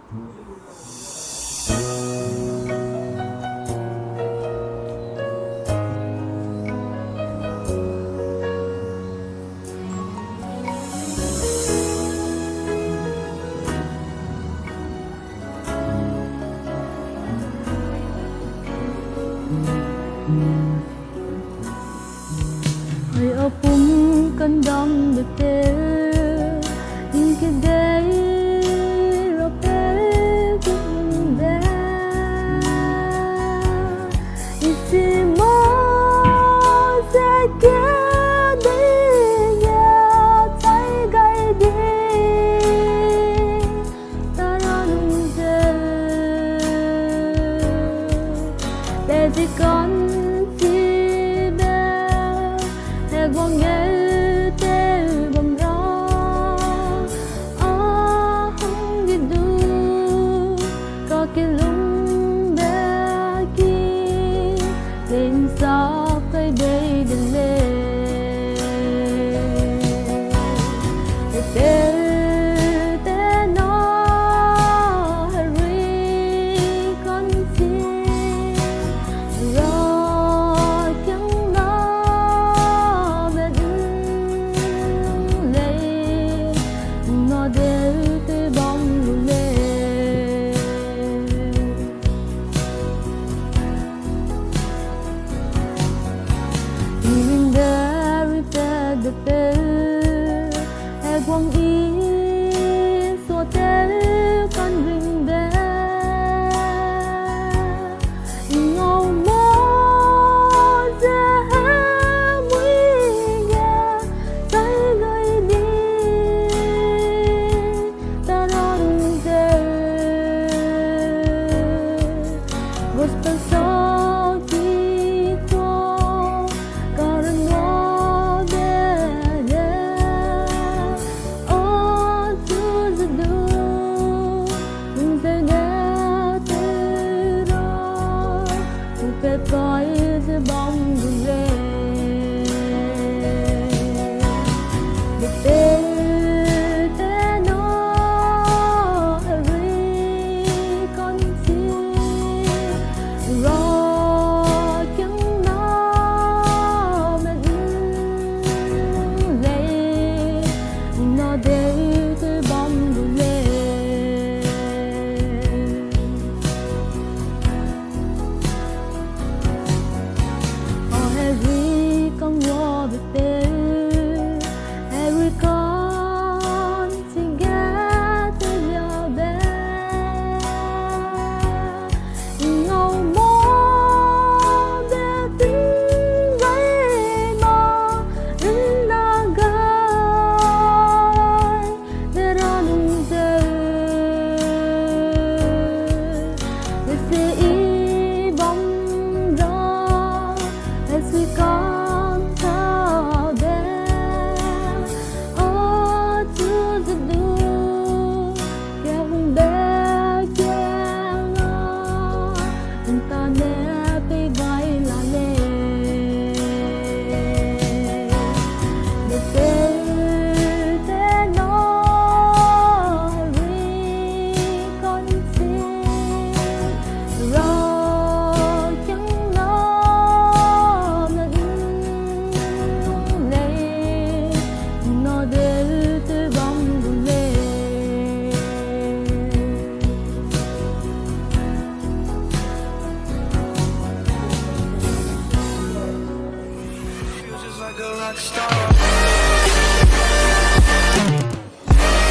Hãy ở cùng cơn đong được thế nhưng khi đây rồi bé cũng bé chỉ mơ sẽ kia đi nhà tay gầy đi ta đang chờ để chỉ còn quang nhớ tê bầm rõ không biết đủ có cái lung bé kia lên sao cây đây đừng lên tê tê nó Harry con xin rồi chẳng để từ bóng lùi lên nhìn đời ta được tới e quang ý xua tới con rình bé ngầu mơ ra mũi nhà tay gầy đi vos pensó que tú carno de oh tu zdu de te ro tu pe coi de bóng về like a rock star.